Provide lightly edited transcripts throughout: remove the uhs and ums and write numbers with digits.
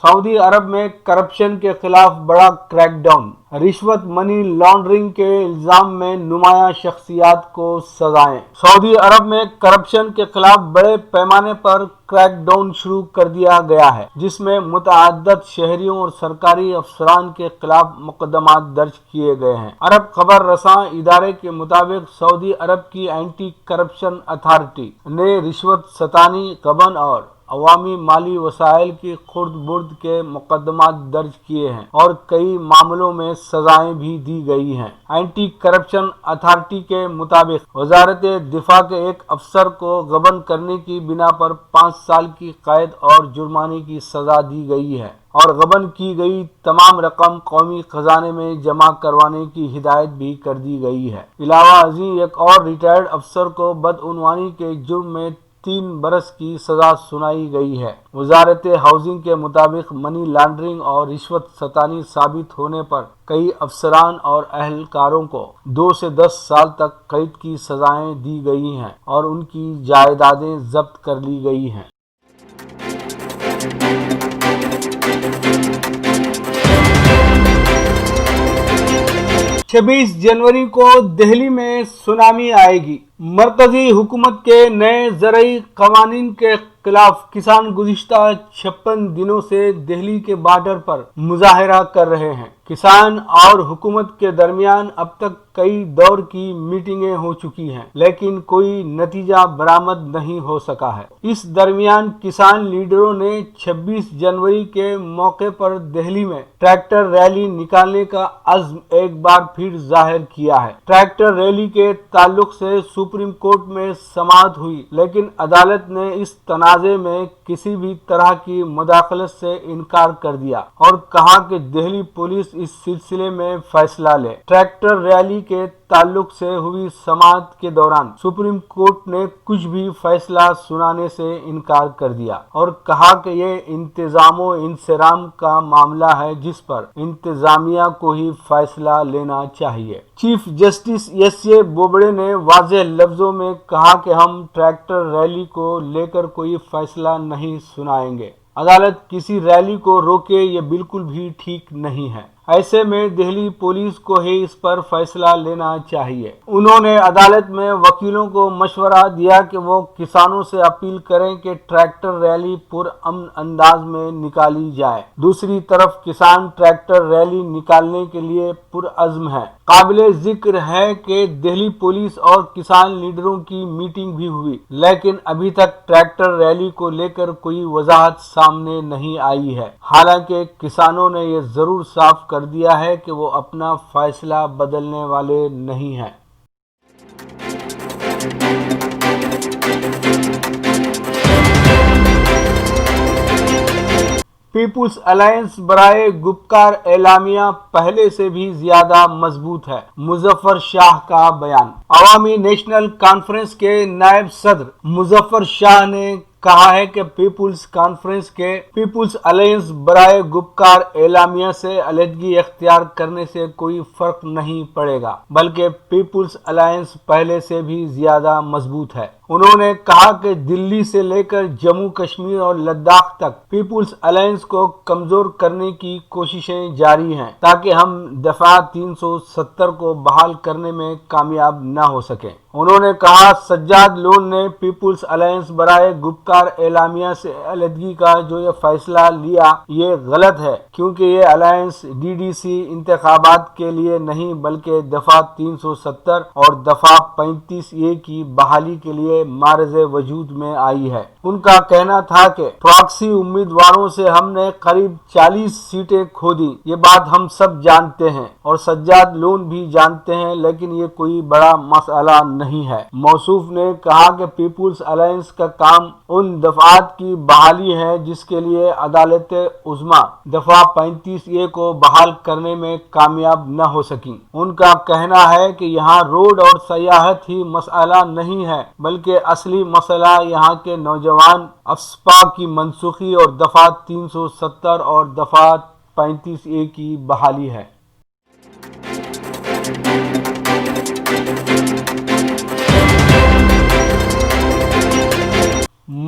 Saudi अरब में corruption के खिलाफ बड़ा क्रैकडाउन। रिश्वत मनी लॉन्ड्रिंग के इल्जाम में नुमाया शख्सियात को सजाएं। सऊदी अरब में करप्शन के खिलाफ बड़े पैमाने पर क्रैकडाउन शुरू कर दिया गया है, जिसमें मुतअद्दिद शहरियों और सरकारी अफसरान के खिलाफ मुकदमात दर्ज किए गए हैं। अरब खबर रसां इदारे के मुताबिक सऊदी अरब की एंटी करप्शन अथॉरिटी ने रिश्वत सतानी, गबन और अवामी माली वसाइल की खुर्द बुर्द के मुकदमात दर्ज किए हैं और कई मामलों में सजाएं भी दी गई हैं। एंटी करप्शन अथॉरिटी के मुताबिक वजारत दिफा के एक अफसर को गबन करने की बिना पर 5 साल की कैद और जुर्माने की सजा दी गई है और गबन की गई तमाम रकम कौमी खजाने में जमा करवाने की हिदायत भी कर दी गई है। इलावा अजी एक और रिटायर्ड अफसर को बदउनवानी के जुर्म में 3 बरस की सजा सुनाई गई है। वजारत हाउसिंग के मुताबिक मनी लॉन्ड्रिंग और रिश्वत सतानी साबित होने पर कई अफसरान और अहलकारों को 2 से 10 साल तक कैद की सजाएं दी गई हैं और उनकी जायदादें जब्त कर ली गई हैं। 26 जनवरी को दिल्ली में सुनामी आएगी। मरकजी हुकूमत के नए ज़रई क़वानीन के खिलाफ किसान गुज़िश्ता 56 दिनों से दिल्ली के बॉर्डर पर मुजाहरा कर रहे हैं। किसान और हुकूमत के दरमियान अब तक कई दौर की मीटिंगें हो चुकी हैं, लेकिन कोई नतीजा बरामद नहीं हो सका है। इस दरमियान किसान लीडरों ने 26 जनवरी के मौके पर दिल्ली में ट्रैक्टर रैली निकालने का अज़्म एक बार फिर जाहिर किया है। ट्रैक्टर रैली के ताल्लुक से सुप्रीम कोर्ट में समाअत हुई, लेकिन अदालत ने इस तनाज़े में किसी भी तरह की मुदाखलत से इनकार कर दिया और कहा कि दिल्ली पुलिस इस सिलसिले में फैसला ले। ट्रैक्टर रैली के ताल्लुक से हुई समाअत के दौरान सुप्रीम कोर्ट ने कुछ भी फैसला सुनाने से इनकार कर दिया और कहा कि ये इंतजामो इंसराम का मामला है, जिस पर इंतजामिया को ही फैसला लेना चाहिए। Chief justice एस.ए. बोबड़े ने वाज़ेह लफ्जों में कहा कि हम ट्रैक्टर रैली को लेकर कोई फैसला नहीं सुनाएंगे। अदालत किसी रैली को रोके ये बिल्कुल भी ठीक नहीं है। ऐसे में दिल्ली पुलिस को ही इस पर फैसला लेना चाहिए। उन्होंने अदालत में वकीलों को मशवरा दिया कि वो किसानों से अपील करें कि ट्रैक्टर रैली पुरअमन अंदाज में निकाली जाए। दूसरी तरफ किसान ट्रैक्टर रैली निकालने के लिए पुरअज़्म है। काबिले जिक्र है कि दिल्ली पुलिस और किसान लीडरों की मीटिंग भी हुई, लेकिन अभी तक ट्रैक्टर रैली को लेकर कोई वजाहत सामने नहीं आई है। हालांकि किसानों ने ये जरूर साफ कर दिया है कि वो अपना फैसला बदलने वाले नहीं हैं। पीपुल्स अलायंस बराए गुपकार एलामिया पहले से भी ज्यादा मजबूत है। मुजफ्फर शाह का बयान। अवामी नेशनल कॉन्फ्रेंस के नायब सदर मुजफ्फर शाह ने कहा है कि पीपुल्स अलायंस बराए गुपकार एलामिया से अलहदगी इख्तियार करने से कोई फर्क नहीं पड़ेगा, बल्कि पीपुल्स अलायंस पहले से भी ज्यादा मजबूत है। उन्होंने कहा कि दिल्ली से लेकर जम्मू कश्मीर और लद्दाख तक पीपुल्स अलायंस को कमजोर करने की कोशिशें जारी हैं, ताकि हम दफा 370 को बहाल करने में कामयाब न हो सकें। उन्होंने कहा सज्जाद लोन ने पीपुल्स अलायंस बराए गुपकार एलामिया से अलहदगी का जो ये फैसला लिया ये गलत है, क्योंकि ये अलायंस डीडीसी इंतखाबात के लिए नहीं बल्कि दफा 370 और दफा 35A की बहाली के लिए मारज़ वजूद में आई है। उनका कहना था कि प्रॉक्सी उम्मीदवारों से हमने करीब 40 सीटें खो दी। ये बात हम सब जानते हैं और सज्जाद लोन भी जानते हैं, लेकिन ये कोई बड़ा मसला नहीं है। मौसूफ ने कहा कि पीपुल्स अलायंस का काम उन दफात की बहाली है जिसके लिए अदालत उज़्मा दफा 35A को बहाल करने में कामयाब न हो सकी। उनका कहना है कि यहाँ रोड और सयाहत ही मसला नहीं है, बल्कि असली मसला यहाँ के नौजवान अफस्पा की मनसूखी और दफा 370 और दफा 35A की बहाली है।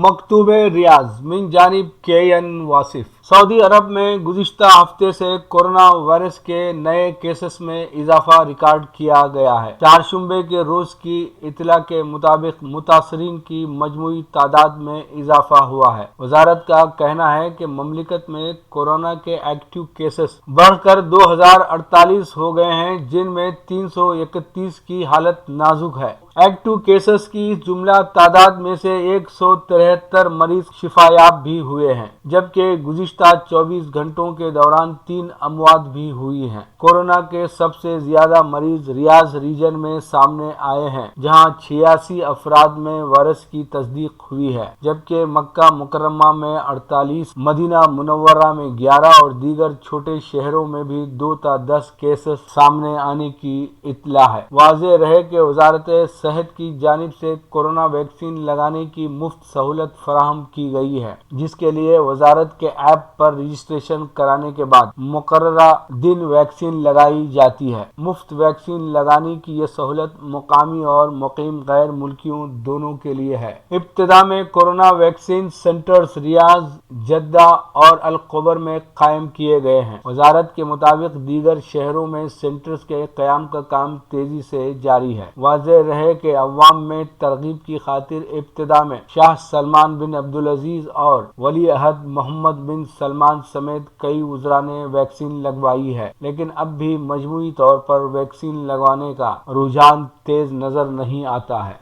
मकतूब रियाज मिन जानिब KN वासिफ। सऊदी अरब में गुज़िश्ता हफ्ते से कोरोना वायरस के नए केसेस में इजाफा रिकॉर्ड किया गया है। चारशंबे के रोज की इतला के मुताबिक मुतासरीन की मजमूई तादाद में इजाफा हुआ है। वजारत का कहना है कि ममलिकत में कोरोना के एक्टिव केसेस बढ़कर 2048 हो गए हैं, जिनमें 331 की हालत नाजुक है। एक्टिव केसेस की जुमला तादाद में से 173 मरीज शिफायाब भी हुए हैं, जबकि गुज़िश्ता 24 घंटों के दौरान 3 अमवात भी हुई हैं। कोरोना के सबसे ज्यादा मरीज रियाज रीजन में सामने आए हैं, जहां 86 अफराद में वायरस की तस्दीक हुई है, जबकि मक्का मुकर्रमा में 48, मदीना मुनव्वरा में 11 और दीगर छोटे शहरों में भी 2 ta 10 केसेस सामने आने की इत्तला है। वाज़ेह रहे कि वजारत सेहत की जानिब से कोरोना वैक्सीन लगाने की मुफ्त सहूलत फराहम की गई है, जिसके लिए वजारत के ऐप पर रजिस्ट्रेशन कराने के बाद मुकर्ररा दिन वैक्सीन लगाई जाती है। मुफ्त वैक्सीन लगाने की ये सहूलत मुकामी और मुकीम गैर मुल्कियों दोनों के लिए है। इब्तिदा में कोरोना वैक्सीन सेंटर्स रियाज, जद्दा और अल क़ुबर में कायम किए गए हैं। वजारत के मुताबिक दीगर शहरों में सेंटर्स के क़याम का काम तेजी से जारी है। वाज़ेह रहे कि अवाम में तरगीब की खातिर इब्तिदा में शाह सलमान बिन अब्दुल अजीज और वली अहद मोहम्मद बिन सलमान समेत कई वज़रा ने वैक्सीन लगवाई है, लेकिन अब भी मजमूई तौर पर वैक्सीन लगवाने का रुझान तेज नजर नहीं आता है।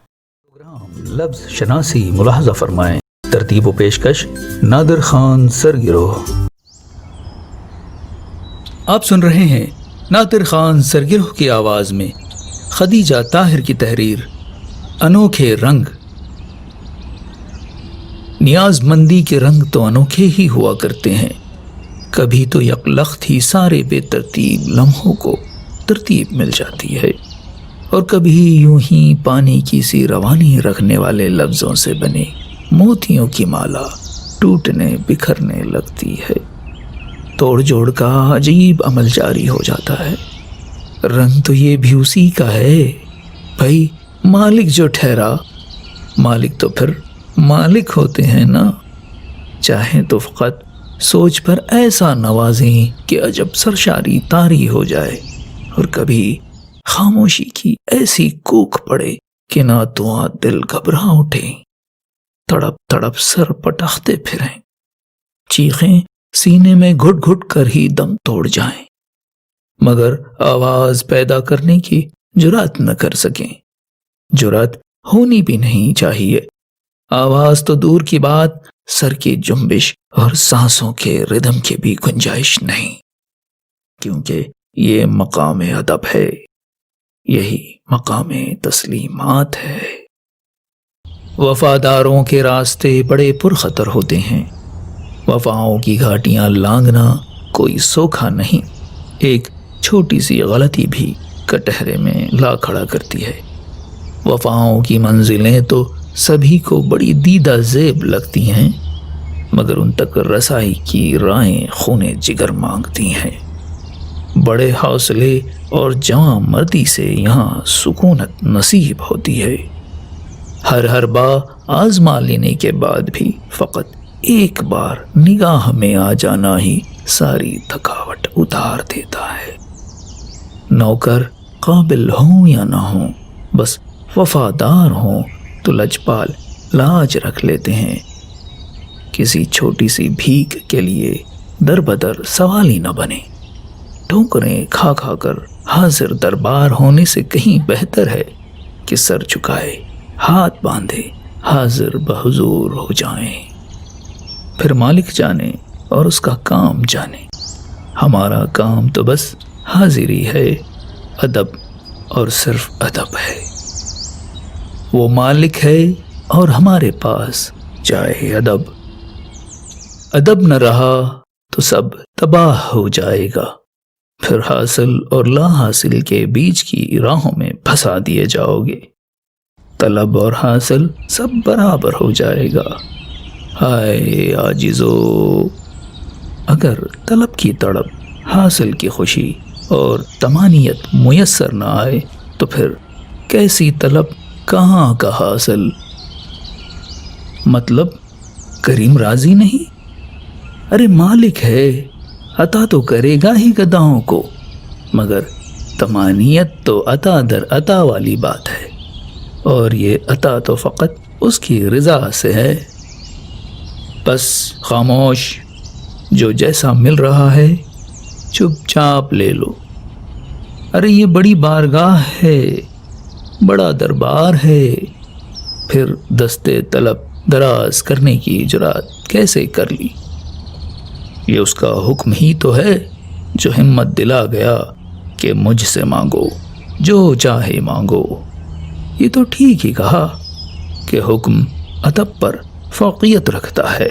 प्रोग्राम लफ्ज़ शनासी मुलाहजा फरमाएं। तरतीब व पेशकश नादिर खान सरगिरोह। आप सुन रहे हैं नादिर खान सरगिरोह की आवाज में खदीजा ताहिर की तहरीर अनोखे रंग। नियाजमंदी के रंग तो अनोखे ही हुआ करते हैं। कभी तो यकलख्त ही सारे बेतरतीब लम्हों को तरतीब मिल जाती है, और कभी यूं ही पानी की सी रवानी रखने वाले लफ्जों से बने मोतियों की माला टूटने बिखरने लगती है। तोड़ जोड़ का अजीब अमल जारी हो जाता है। रंग तो ये भी उसी का है भाई। मालिक जो ठहरा, मालिक तो फिर मालिक होते हैं ना। चाहे तो फकत सोच पर ऐसा नवाजें कि अजब सरशारी तारी हो जाए, और कभी खामोशी की ऐसी कूक पड़े कि ना तो दिल घबरा उठे, तड़प तड़प सर पटखते फिरें, चीखें सीने में घुट घुट कर ही दम तोड़ जाएं, मगर आवाज पैदा करने की जुरात न कर सकें। जुरात होनी भी नहीं चाहिए। आवाज तो दूर की बात, सर की जुम्बिश और सांसों के रिदम की भी गुंजाइश नहीं, क्योंकि ये मकाम अदब है, यही मकाम तस्लीमात है। वफादारों के रास्ते बड़े पुरखतर होते हैं। वफाओं की घाटियां लांघना कोई सोखा नहीं। एक छोटी सी गलती भी कटहरे में ला खड़ा करती है। वफाओं की मंजिलें तो सभी को बड़ी दीदा ज़ेब लगती हैं, मगर उन तक रसाई की राहें खूने जिगर मांगती हैं। बड़े हौसले और जवां मर्दी से यहाँ सुकूनत नसीब होती है। हर बार आजमा लेने के बाद भी फ़कत एक बार निगाह में आ जाना ही सारी थकावट उतार देता है। नौकर काबिल हों या ना हों, बस वफादार हों तो लजपाल लाज रख लेते हैं। किसी छोटी सी भीख के लिए दर बदर सवाल ही न बने। ठोकरें खा खा कर हाजिर दरबार होने से कहीं बेहतर है कि सर झुकाए, हाथ बांधे, हाजिर बहुजूर हो जाएं। फिर मालिक जाने और उसका काम जाने। हमारा काम तो बस हाजिरी है, अदब और सिर्फ अदब है। वो मालिक है और हमारे पास चाहे अदब। अदब न रहा तो सब तबाह हो जाएगा। फिर हासिल और ला हासिल के बीच की राहों में फंसा दिए जाओगे। तलब और हासिल सब बराबर हो जाएगा। हाय आजिज़ो, अगर तलब की तड़प, हासिल की खुशी और तमानियत मुयस्सर न आए तो फिर कैसी तलब, कहाँ का हासिल। मतलब करीम राजी नहीं, ارے مالک ہے، عطا تو کرے گا ہی گداؤں کو، مگر تمانیت تو عطا در عطا والی بات ہے، اور یہ عطا تو فقط اس کی رضا سے ہے۔ بس خاموش، جو جیسا مل رہا ہے چپ چاپ لے لو۔ ارے یہ بڑی بارگاہ ہے، بڑا دربار ہے، پھر دستے طلب دراز کرنے کی جرات کیسے کر لی؟ یہ اس کا حکم ہی تو ہے جو ہمت دلا گیا کہ مجھ سے مانگو، جو چاہے مانگو۔ یہ تو ٹھیک ہی کہا کہ حکم ادب پر فوقیت رکھتا ہے۔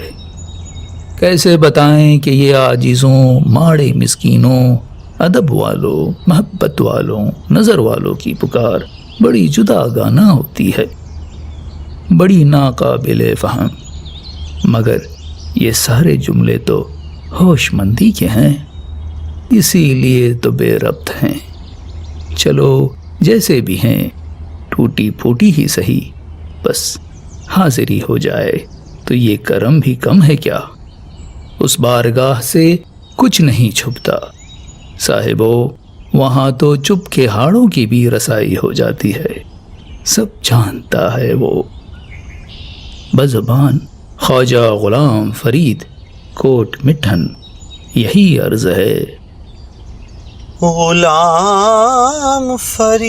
کیسے بتائیں کہ یہ عاجزوں، ماڑے مسکینوں، ادب والوں، محبت والوں، نظر والوں کی پکار بڑی جدا گانا ہوتی ہے، بڑی ناقابل فہم، مگر یہ سارے جملے تو ہوش مندی کے ہیں، اسی لیے تو بے ربط ہیں۔ چلو جیسے بھی ہیں، ٹوٹی پھوٹی ہی سہی، بس حاضری ہو جائے تو یہ کرم بھی کم ہے کیا؟ اس بارگاہ سے کچھ نہیں چھپتا صاحبو، وہاں تو چپ کے ہاڑوں کی بھی رسائی ہو جاتی ہے، سب جانتا ہے وہ۔ بزبان خواجہ غلام فرید، کوٹ مٹھن، یہی عرض ہے۔ غلام فرید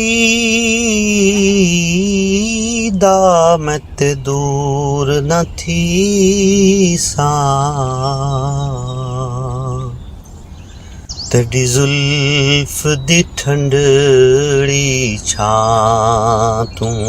آمد دور نہ تھی سان، تیری زلف دی ٹھنڈڑی چھاں توں